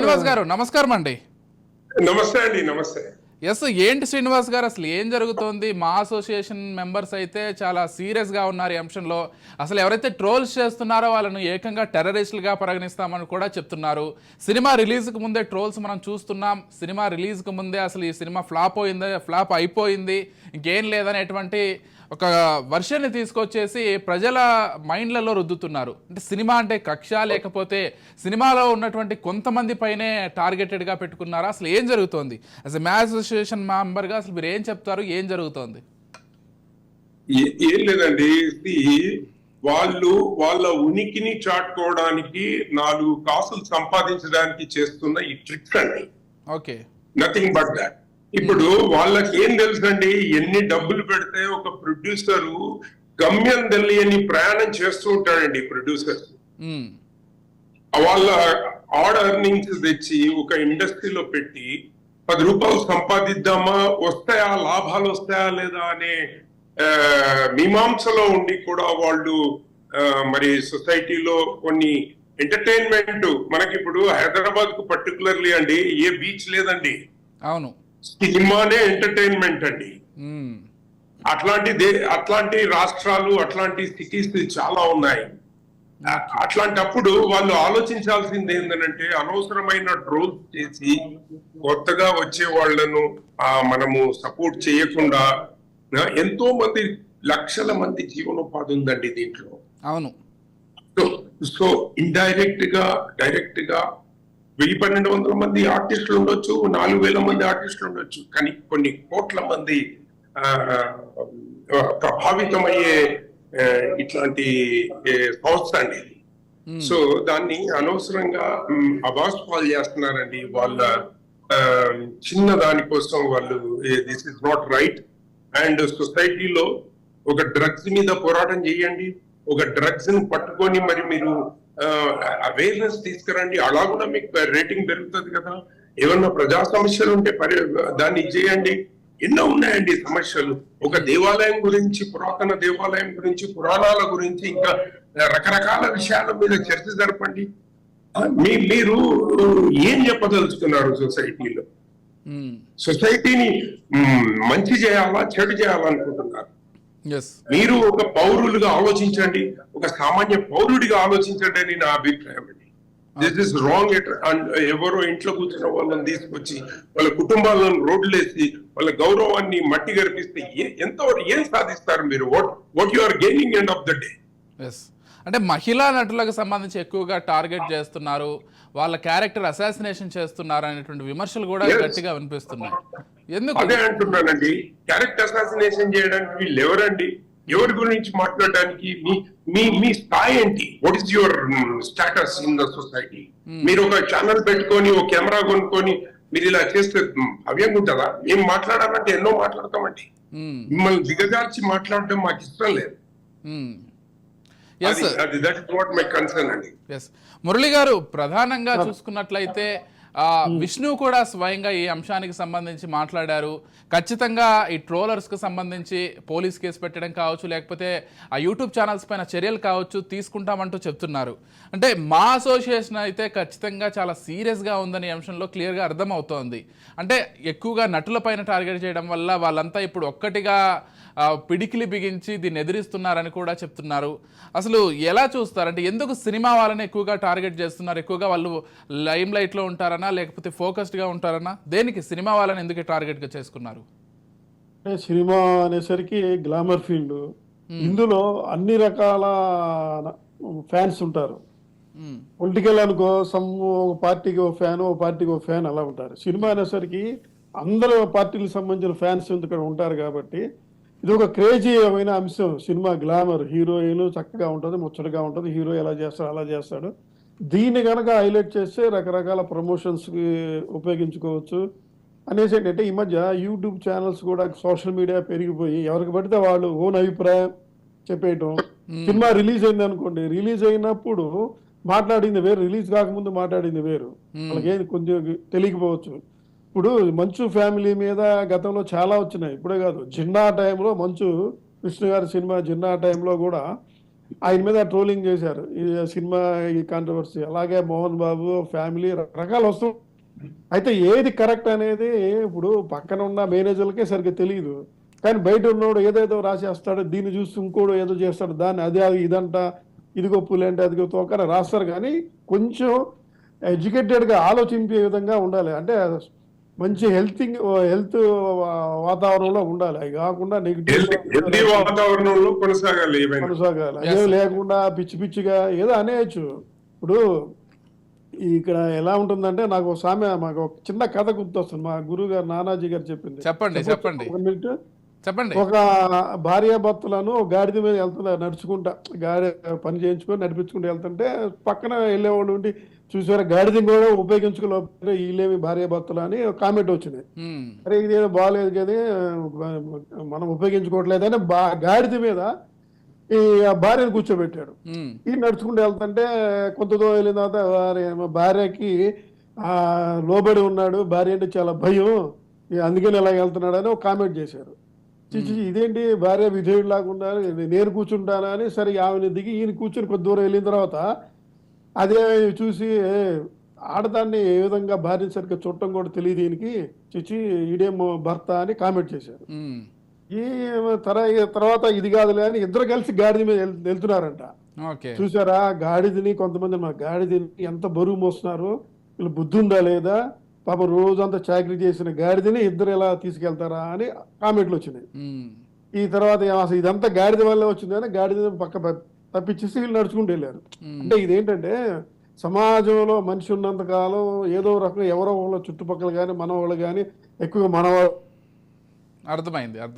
శ్రీనివాస్ గారు నమస్కారం అండి. నమస్తే అండి. నమస్తే. ఏంటి శ్రీనివాస్ గారు, అసలు ఏం జరుగుతోంది? మా అసోసియేషన్ మెంబర్స్ అయితే చాలా సీరియస్గా ఉన్నారు ఈ అంశంలో. అసలు ఎవరైతే ట్రోల్స్ చేస్తున్నారో వాళ్ళను ఏకంగా టెర్రరిస్టులుగా పరిగణిస్తామని కూడా చెప్తున్నారు. సినిమా రిలీజ్కి ముందే ట్రోల్స్ మనం చూస్తున్నాం. సినిమా రిలీజ్కి ముందే అసలు ఈ సినిమా ఫ్లాప్ అయిపోయింది, ఇంకేం లేదనేటువంటి ఒక వర్షన్ని తీసుకొచ్చేసి ప్రజల మైండ్లలో రుద్దుతున్నారు. అంటే సినిమా అంటే కక్ష, లేకపోతే సినిమాలో ఉన్నటువంటి కొంతమంది పైనే టార్గెటెడ్గా పెట్టుకున్నారా? అసలు ఏం జరుగుతోంది? అసలు మ్యాచ్ అసోసియేషన్ మెంబర్గా అసలు మీరు ఏం చెప్తారు? ఏం జరుగుతోంది? ఏం లేదండి. వాళ్ళు వాళ్ళ ఉనికిని చాటుకోవడానికి 4 కాసులు సంపాదించడానికి చేస్తున్న ఈ ట్రిక్స్ అండి. Okay, nothing but that. ఇప్పుడు వాళ్ళకి ఏం తెలుసండి, ఎన్ని డబ్బులు పెడితే ఒక ప్రొడ్యూసరు గమ్యం తెలియని ప్రయాణం చేస్తూ ఉంటాడండి. ప్రొడ్యూసర్ వాళ్ళ ఆడ్ ఎర్నింగ్స్ తెచ్చి ఒక ఇండస్ట్రీలో పెట్టి 10 రూపాయలు సంపాదిద్దామా, వస్తాయా లాభాలు వస్తాయా లేదా అనే మీమాంసలో ఉండి కూడా వాళ్ళు మరి సొసైటీలో కొన్ని ఎంటర్టైన్మెంట్, మనకి ఇప్పుడు హైదరాబాద్ కు పర్టికులర్లీ అండి ఏ బీచ్ లేదండి. అవును, సినిమానే ఎంటర్టైన్మెంట్ అండి. అట్లాంటి రాష్ట్రాలు, అట్లాంటి సిటీస్ చాలా ఉన్నాయి. అట్లాంటప్పుడు వాళ్ళు ఆలోచించాల్సింది ఏంటంటే, అనవసరమైన ట్రోల్స్ చేసి కొత్తగా వచ్చే వాళ్లను మనము సపోర్ట్ చేయకుండా, ఎంతో మంది లక్షల మంది జీవనోపాధి ఉందండి దీంట్లో. అవును. సో ఇండైరెక్ట్ గా, డైరెక్ట్ గా 1000-1200 మంది ఆర్టిస్టులు ఉండొచ్చు, 4000 మంది ఆర్టిస్టులు ఉండొచ్చు, కానీ కొన్ని కోట్ల మంది ప్రభావితమయ్యే ఇట్లాంటి సంస్థ అండి. సో దాన్ని అనవసరంగా అబాస్ పాలు చేస్తున్నారండి. వాళ్ళ చిన్న దానికోసం వాళ్ళు this is not right. And సొసైటీలో ఒక డ్రగ్స్ మీద పోరాటం చేయండి, ఒక డ్రగ్స్ ని పట్టుకొని మరి మీరు అవేర్నెస్ తీసుకురండి. అలా కూడా మీకు రేటింగ్ పెరుగుతుంది కదా. ఏమన్నా ప్రజా సమస్యలు ఉంటే దాన్ని చేయండి. ఎన్నో ఉన్నాయండి సమస్యలు. ఒక దేవాలయం గురించి, పురాతన దేవాలయం గురించి, పురాణాల గురించి, ఇంకా రకరకాల విషయాల మీద చర్చ జరపండి. మీరు ఏం చెప్పదలుచుకున్నారు? సొసైటీలో సొసైటీని మంచి చేయాలా, చెడు చేయాలనుకుంటున్నారు? మీరు ఒక పౌరులుగా ఆలోచించండి, ఒక సామాన్య పౌరుడిగా ఆలోచించండి అని నా అభిప్రాయం అండి. This is wrong. ఎవరో ఇంట్లో కూర్చున్న వాళ్ళని తీసుకొచ్చి వాళ్ళ కుటుంబాలను రోడ్లేసి వాళ్ళ గౌరవాన్ని మట్టి గర్పిస్తే ఏం సాధిస్తారు మీరు? What you are gaining end of the day? అంటే మహిళా నటులకు సంబంధించి ఎక్కువగా టార్గెట్ చేస్తున్నారు, వాళ్ళ క్యారెక్టర్ అసాసినేషన్ చేస్తున్నారు అనేటువంటి విమర్శలు కూడా గట్టిగా వినిపిస్తున్నాయి. ఎందుకు? అదే అంటున్నానండి. క్యారెక్టర్ అసాసినేషన్ చేయడానికి వీళ్ళు ఎవరండి? ఎవరి గురించి మాట్లాడడానికి? మీ స్థాయి ఏంటి? What is your status in the society? మీరు ఒక ఛానల్ పెట్టుకొని, ఒక కెమెరా కొనుక్కొని మీరు ఇలా చేస్తే అవ్యంగా ఉంటుందా? మేము మాట్లాడాలంటే ఎన్నో మాట్లాడతామండి. మిమ్మల్ని దిగజార్చి మాట్లాడడం మాకు ఇష్టం లేదు. మురళి గారు, ప్రధానంగా చూసుకున్నట్లయితే విష్ణు కూడా స్వయంగా ఈ అంశానికి సంబంధించి మాట్లాడారు. ఖచ్చితంగా ఈ ట్రోలర్స్ కు సంబంధించి పోలీస్ కేసు పెట్టడం కావచ్చు, లేకపోతే ఆ యూట్యూబ్ ఛానల్స్ పైన చర్యలు కావచ్చు తీసుకుంటామంటూ చెప్తున్నారు. అంటే మా అసోసియేషన్ అయితే ఖచ్చితంగా చాలా సీరియస్గా ఉందని అంశంలో క్లియర్గా అర్థమవుతోంది. అంటే ఎక్కువగా నటుల పైన టార్గెట్ చేయడం వల్ల వాళ్ళంతా ఇప్పుడు ఒక్కటిగా పిడికిలి బిగించి దీన్ని ఎదిరిస్తున్నారని కూడా చెప్తున్నారు. అసలు ఎలా చూస్తారు? అంటే ఎందుకు సినిమా వాళ్ళని ఎక్కువగా టార్గెట్ చేస్తున్నారు? ఎక్కువగా వాళ్ళు లైమ్ లైట్లో ఉంటారనా, లేకపోతే ఫోకస్డ్గా ఉంటారనా? దేనికి సినిమా వాళ్ళని ఎందుకు టార్గెట్గా చేసుకున్నారు? సినిమా అనేసరికి గ్లామర్ ఫీల్డ్, ఇందులో అన్ని రకాల ఫ్యాన్స్ ఉంటారు. పొలిటికల్ అనుకో, ఒక పార్టీకి ఒక ఫ్యాన్, ఒక పార్టీకి ఒక ఫ్యాన్ అలా ఉంటారు. సినిమా అనేసరికి అందరూ పార్టీలకు సంబంధించిన ఫ్యాన్స్ ఇక్కడ ఉంటారు కాబట్టి ఇది ఒక క్రేజీ అయిన అంశం. సినిమా గ్లామర్, హీరోయిన్ చక్కగా ఉంటుంది, ముచ్చటగా ఉంటుంది, హీరో ఎలా చేస్తాడు అలా చేస్తాడు. దీన్ని కనుక హైలైట్ చేస్తే రకరకాల ప్రమోషన్స్కి ఉపయోగించుకోవచ్చు అనేసి ఏంటంటే, ఈ మధ్య యూట్యూబ్ ఛానల్స్ కూడా, సోషల్ మీడియా పెరిగిపోయి ఎవరికి పడితే వాళ్ళు ఓన్ అభిప్రాయం చెప్పేయటం. సినిమా రిలీజ్ అయింది అనుకోండి, రిలీజ్ అయినప్పుడు మాట్లాడింది వేరు, రిలీజ్ కాకముందు మాట్లాడింది వేరు. వాళ్ళకి కొంచెం తెలియకపోవచ్చు. ఇప్పుడు మంచు ఫ్యామిలీ మీద గతంలో చాలా వచ్చినాయి, ఇప్పుడే కాదు. జిన్నా టైంలో, మంచు విష్ణు గారి సినిమా జిన్నా టైంలో కూడా ఆయన మీద ట్రోలింగ్ చేశారు ఈ సినిమా, ఈ కాంట్రవర్సీ. అలాగే మోహన్ బాబు ఫ్యామిలీ రకరకాలు వస్తూ, అయితే ఏది కరెక్ట్ అనేది ఇప్పుడు పక్కన ఉన్న మేనేజర్లకే సరిగ్గా తెలియదు. కానీ బయట ఉన్నోడు ఏదేదో రాసేస్తాడు, దీన్ని చూసి ఇంకోడు ఏదో చేస్తాడు, దాన్ని అదే ఇదంట, ఇదిగో పులేంటి అదిగో తోకని రాస్తారు. కానీ కొంచెం ఎడ్యుకేటెడ్గా ఆలోచించే విధంగా ఉండాలి. అంటే మంచి హెల్త్ వాతావరణంలో ఉండాలి. అవి కాకుండా హెల్తీ వాతావరణంలో కొనసాగాలి ఏమైనా. కొనసాగాలి. అదే లేకుండా పిచ్చి పిచ్చిగా ఏదో అనేయచ్చు. ఇప్పుడు ఇక్కడ ఎలా ఉంటుందంటే, నాకు మాకు ఒక చిన్న కథ గుర్తొస్తుంది. మా గురువు గారు నానాజీ గారు చెప్పింది. చెప్పండి. ఒక మినిట్. చెప్పండి. ఒక భార్యాభర్తలను గాడిద మీద వెళ్తున్నారు నడుచుకుంటా, గాడి పని చేయించుకొని నడిపించుకుంటూ వెళ్తుంటే పక్కన వెళ్ళేవాళ్ళు ఉండి, చూసారా గాడిదని కూడా ఉపయోగించుకోలేకపోతే వీళ్ళేమి భార్యాభర్తలు అని కామెంట్ వచ్చింది. అరే ఇదేదో బాగాలేదు కదా, మనం ఉపయోగించుకోవట్లేదని గాడిద మీద ఈ భార్యను కూర్చోబెట్టాడు. ఈ నడుచుకుంటూ వెళ్తుంటే కొంత దూరం వెళ్ళిన తర్వాత భార్యకి లోబడి ఉన్నాడు, భార్య అంటే చాలా భయం, అందుకని ఇలా వెళ్తున్నాడు అని ఒక కామెంట్ చేశారు. ఇదేంటి భార్య విధేయుడు లాగా నేను కూర్చుంటానా అని, సరే ఆమెను దిగి ఈయన కూర్చొని కొద్ది దూరం వెళ్ళిన తర్వాత అదే చూసి ఆడదాన్ని ఏ విధంగా భార్య సరిగ్గా చుట్టం కూడా తెలియదు ఈయనకి, ఈడేమో భర్త అని కామెంట్ చేశారు. ఈ తర్వాత ఇది కాదులే అని ఇద్దరు కలిసి గాడిద మీద వెళ్తున్నారంట. చూసారా గాడిదని, కొంతమంది మా గాడిదని ఎంత బరువు మోస్తున్నారు, వీళ్ళు బుద్ధి ఉందా లేదా, పాపం రోజంతా చాకరీ చేసిన గాడిదని ఇద్దరు ఎలా తీసుకెళ్తారా అని కామెంట్లు వచ్చినాయి. ఈ తర్వాత అసలు ఇదంతా గాడిద వల్లే వచ్చిందని గాడిద పక్క తప్పించేసి వీళ్ళు నడుచుకుంటూ వెళ్ళారు. అంటే ఇదేంటంటే సమాజంలో మనిషి ఉన్నంత కాలం ఏదో రకంగా ఎవరో వాళ్ళ చుట్టుపక్కల కానీ మన వాళ్ళు కానీ ఎక్కువగా మన అర్థమైంది.